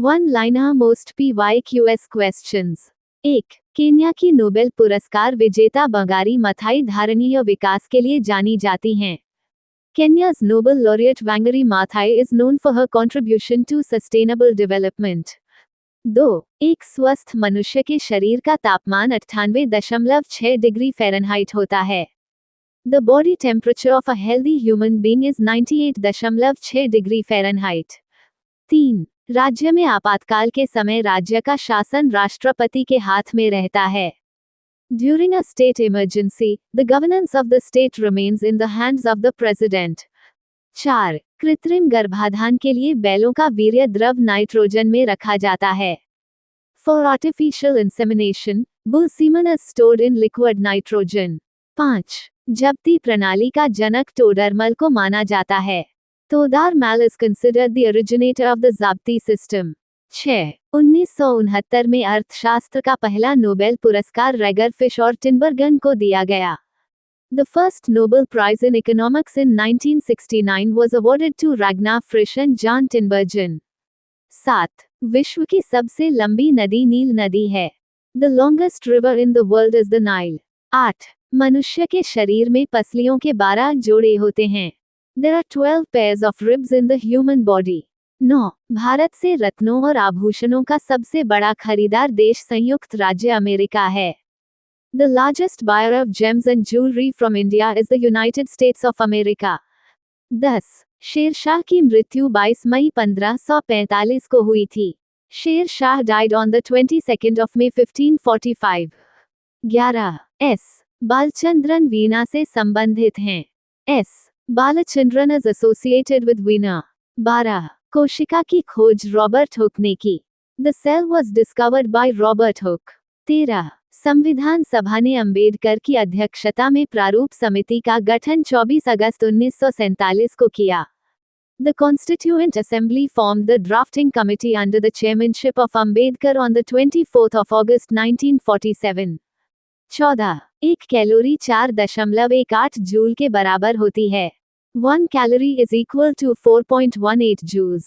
One liner most PYQS questions. 1. Kenya की Nobel पुरस्कार विजेता बंगारी मथाई धारणीय विकास के लिए जानी जाती हैं। Kenya's Nobel laureate Wangari Maathai is known for her contribution to sustainable development. 2. एक स्वस्थ मनुष्य के शरीर का तापमान 98.6 डिग्री फ़ारेनहाइट होता है। The body temperature of a healthy human being is 98.6 degree Fahrenheit. 3. राज्य में आपातकाल के समय राज्य का शासन राष्ट्रपति के हाथ में रहता है। During a state emergency, the governance of the state remains in the hands of the president. 4. कृत्रिम गर्भाधान के लिए बैलों का वीर्य द्रव नाइट्रोजन में रखा जाता है। For artificial insemination, bull semen is stored in liquid nitrogen. 5. जब्ती प्रणाली का जनक टोडरमल को माना जाता है। Todarmal is considered the originator of the Zabti system. 6. 1969 में अर्थशास्त्र का पहला नोबेल पुरस्कार रेगर फिश और टिनबर्गन को दिया गया। The first Nobel Prize in Economics in 1969 was awarded to Ragnar Frisch and Jan Tinbergen. 7. विश्व की सबसे लंबी नदी नील नदी है। The longest river in the world is the Nile. 8. मनुष्य के शरीर में पसलियों के 12 जोड़े होते हैं। There are 12 pairs of ribs in the human body. 9. Bharat से रत्नों और आभूषणों का सबसे बड़ा खरीदार देश संयुक्त राज्य अमेरिका है। The largest buyer of gems and jewelry from India is the United States of America. 10. Sher Shah की मृत्यु 22 मई 1545 को हुई थी। Sher Shah died on the 22nd of May 1545. 11. S. Balachandran वीणा से संबंधित हैं। S. Balachandran is associated with वीणा। 12. कोशिका की खोज रॉबर्ट हुक ने की। The cell was discovered by Robert Hooke. 13. संविधान सभा ने अंबेडकर की अध्यक्षता में प्रारूप समिति का गठन 24 अगस्त 1947 को किया। The Constituent Assembly formed the drafting committee under the chairmanship of Ambedkar on the 24th of August 1947. 14. एक कैलोरी 4.18 जूल के बराबर होती है। 1 calorie is equal to 4.18 joules.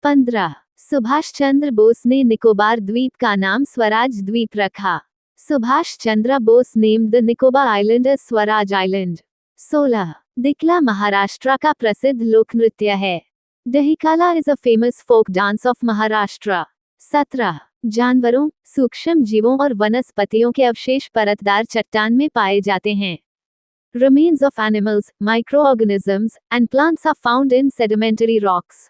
15. Subhash Chandra Bose ने निकोबार द्वीप का नाम स्वराज द्वीप रखा। Subhash Chandra Bose named the Nicobar Island as Swaraj Island. 16. दिकला Maharashtra का प्रसिद्ध लोक नृत्य है। Dahikala is a famous folk dance of Maharashtra. 17. जानवरों, सूक्ष्म जीवों और वनस्पतियों के अवशेष परतदार चट्टान में पाए जाते हैं। Remains of animals, microorganisms, and plants are found in sedimentary rocks.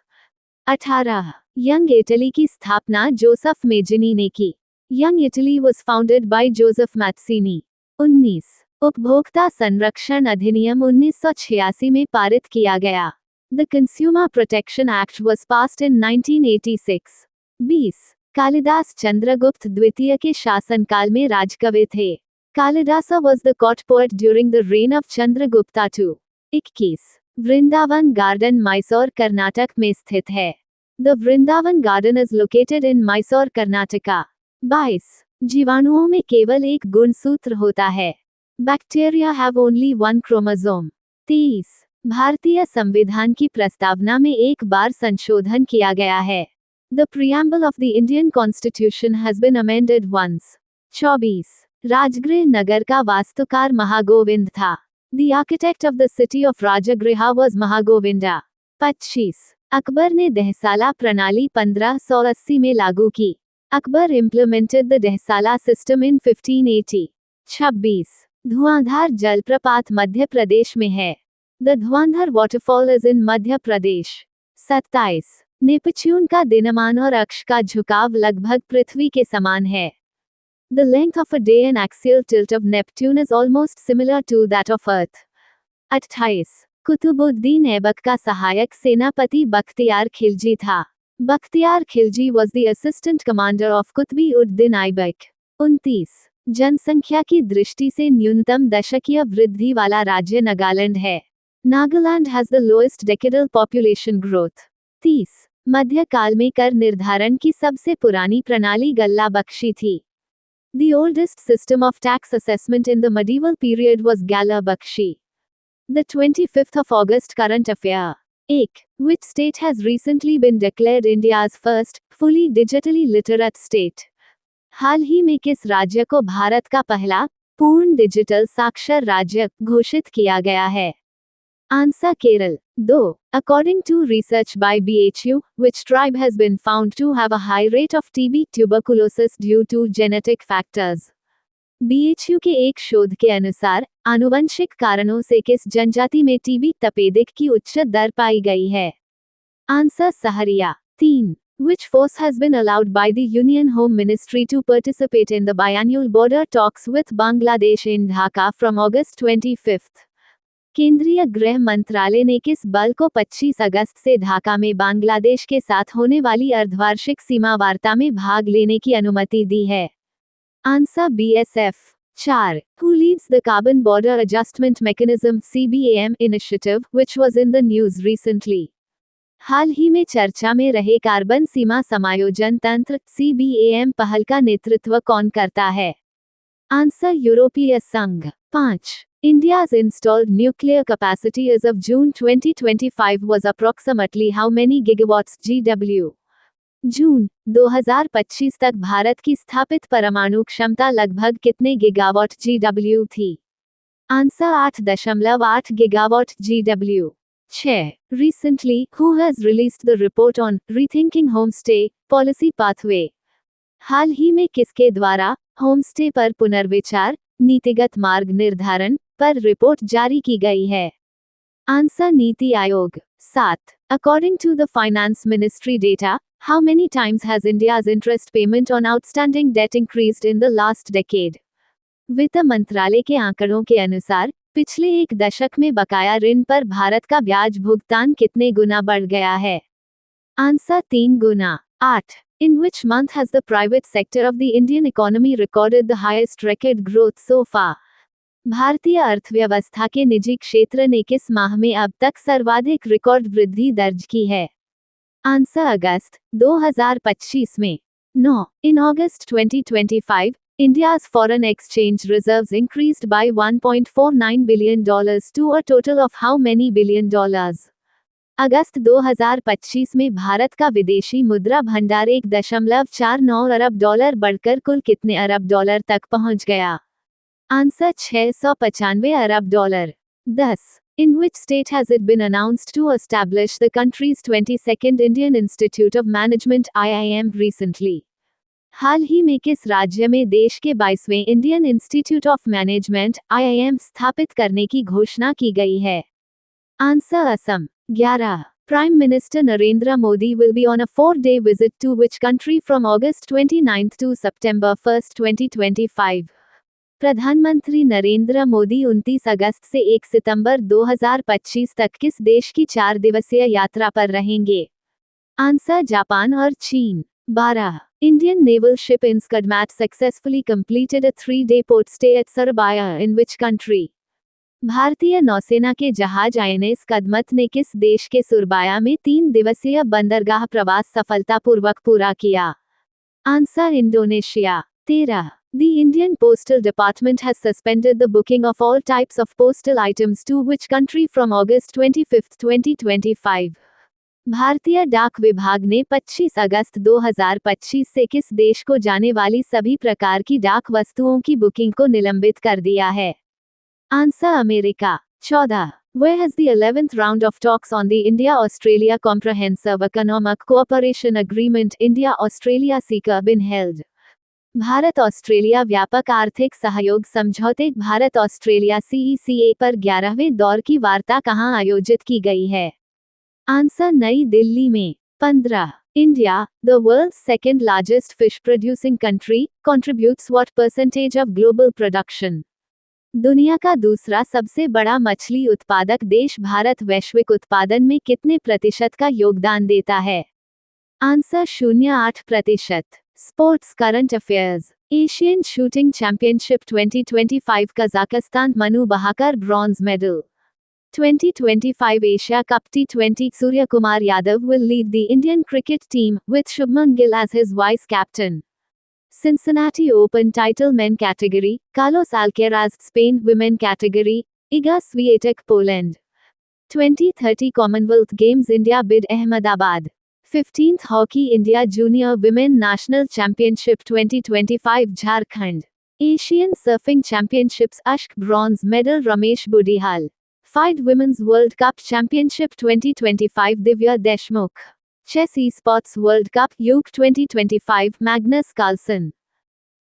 18. Young Italy की स्थापना जोसेफ मेजिनी ने की। Young Italy was founded by Joseph Mazzini. 19. उपभोक्ता संरक्षण अधिनियम 1986 में पारित किया गया। The Consumer Protection Act was passed in 1986. 20. Kalidas Chandragupta द्वितीय के शासनकाल में राजकवि थे। Kalidasa was the court poet during the reign of Chandragupta II. 21. Vrindavan garden Mysore Karnataka में स्थित है। The Vrindavan Garden is located in Mysore, Karnataka. 22. जीवाणुओं में केवल एक गुणसूत्र होता है। Bacteria have only one chromosome. 23. भारतीय संविधान की प्रस्तावना में एक बार संशोधन किया गया है। The preamble of the Indian Constitution has been amended once. 24. Rajgriha नगर का वास्तुकार महागोविंद था। The architect of the city of Rajagriha was Mahagovinda. 25. Akbar ने दहसाला प्रणाली 1580 में लागू की। Akbar implemented the Dehsala system in 1580. 26. धुआंधार जलप्रपात मध्य प्रदेश में है। The Dhuandhar waterfall is in Madhya Pradesh. 27. Neptune का दिनमान और अक्ष का झुकाव लगभग पृथ्वी के समान है। The length of a day and axial tilt of Neptune is almost similar to that of Earth. 28. Qutubuddin Aibak का सहायक सेनापति बख्तियार खिलजी था। Bakhtiyar Khilji was the assistant commander of कुतुब-उद-दीन Aibak. 29. जनसंख्या की दृष्टि से न्यूनतम दशकीय वृद्धि वाला राज्य नागालैंड है। Nagaland has the lowest decadal population growth. 30. मध्यकाल में कर निर्धारण की सबसे पुरानी प्रणाली गल्ला बख्शी थी। The oldest system of tax assessment in the medieval period was Galla Bakshi. The 25th of August current affair. 1. Which state has recently been declared India's first fully digitally literate state. हाल ही में किस राज्य को भारत का पहला पूर्ण digital साक्षर राज्य घोषित किया गया है? Answer Kerala. 2. According to research by BHU, which tribe has been found to have a high rate of TB tuberculosis due to genetic factors? BHU के एक शोध के अनुसार आनुवंशिक कारणों से किस जनजाति में टीबी तपेदिक की उच्च दर पाई गई है? Answer Sahariya. 3. Which force has been allowed by the Union Home Ministry to participate in the biannual border talks with Bangladesh in Dhaka from August 25? केंद्रीय गृह मंत्रालय ने किस बल को 25 अगस्त से ढाका में बांग्लादेश के साथ होने वाली अर्धवार्षिक सीमा वार्ता में भाग लेने की अनुमति दी है? Answer BSF. 4. Who leads the Carbon Border Adjustment Mechanism (CBAM) initiative, which was in the news recently? हाल ही में चर्चा में रहे कार्बन सीमा समायोजन तंत्र CBAM पहल का नेतृत्व कौन करता है? आंसर यूरोपीय संघ. 5. India's installed nuclear capacity as of June 2025 was approximately how many gigawatts GW? जून 2025 तक भारत की स्थापित परमाणु क्षमता लगभग कितने गीगावाट GW थी? Answer 8.8 gigawatt GW. 6. Recently, who has released the report on rethinking homestay policy pathway? हाल ही में किसके द्वारा होमस्टे पर पुनर्विचार नीतिगत मार्ग निर्धारण पर रिपोर्ट जारी की गई है? Answer NITI Aayog. 7. According to the Finance Ministry data, how many times has India's interest payment on outstanding debt increased in the last decade? वित्त मंत्रालय के आंकड़ों के अनुसार पिछले एक दशक में बकाया ऋण पर भारत का ब्याज भुगतान कितने गुना बढ़ गया है? Answer 3 Guna. 8. In which month has the private sector of the Indian economy recorded the highest record growth so far? भारतीय अर्थव्यवस्था के निजी क्षेत्र ने किस माह में अब तक सर्वाधिक रिकॉर्ड वृद्धि दर्ज की है? आंसर अगस्त 2025 में. 9. In August 2025, India's foreign exchange reserves increased by $1.49 billion to a total of how many billion dollars? अगस्त 2025 में भारत का विदेशी मुद्रा भंडार 1.49 अरब डॉलर बढ़कर कुल कितने अरब डॉलर तक पहुंच गया? Answer 695 Arab dollar. 10. In which state has it been announced to establish the country's 22nd Indian Institute of Management (IIM) recently? हाल ही में किस राज्य में देश के 22वें Indian institute of management (IIM) स्थापित करने की घोषणा की गई है? Answer Assam. 11. Prime Minister Narendra Modi will be on a 4-day visit to which country from August 29 to September 1, 2025? प्रधानमंत्री नरेंद्र मोदी 29 अगस्त से 1 सितंबर 2025 तक किस देश की 4 दिवसीय यात्रा पर रहेंगे? आंसर जापान और चीन. 12. Indian naval ship Inskudmat successfully completed a 3-day port stay at Surabaya in which country? भारतीय नौसेना के जहाज INS कदमत ने किस देश के सुरबाया में 3 दिवसीय बंदरगाह प्रवास सफलतापूर्वक पूरा किया? Answer Indonesia. 13. The Indian Postal Department has suspended the booking of all types of postal items to which country from August 25, 2025? भारतीय डाक विभाग ने 25 अगस्त 2025 से किस देश को जाने वाली सभी प्रकार की डाक वस्तुओं की बुकिंग को निलंबित कर दिया है? Answer America. 14. Where has the 11th round of talks on the India-Australia Comprehensive Economic Cooperation Agreement India-Australia (CECA) been held? Bharat Australia व्यापक आर्थिक सहयोग समझौते भारत ऑस्ट्रेलिया CECA पर 11वें दौर की वार्ता कहां आयोजित की गई है? आंसर नई दिल्ली में. 15. India, the world's second largest fish producing country, contributes what percentage of global production? दुनिया का दूसरा सबसे बड़ा मछली उत्पादक देश भारत वैश्विक उत्पादन में कितने प्रतिशत का योगदान देता है? Answer 0.8%. Sports current affairs. Asian shooting championship 2025 Kazakhstan Manu Bhaker bronze medal. 2025 Asia Cup T20 Surya Kumar Yadav will lead the Indian cricket team, with Shubman Gill as his vice-captain. Cincinnati Open title men category, Carlos Alcaraz Spain women category, Iga Swiatek Poland. 2030 Commonwealth Games India bid Ahmedabad. 15th Hockey India Junior Women National Championship 2025 Jharkhand. Asian Surfing Championships Ashk Bronze Medal Ramesh Budihal. FIDE Women's World Cup Championship 2025 Divya Deshmukh. Chess Esports World Cup Yuke 2025 Magnus Carlsen.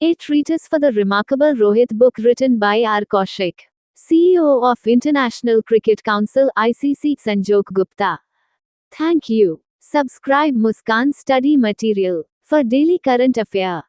A treatise for the remarkable Rohit book written by R. Kaushik. CEO of International Cricket Council ICC Sanjog Gupta. Thank you. Subscribe Muskan Study Material for daily current affair.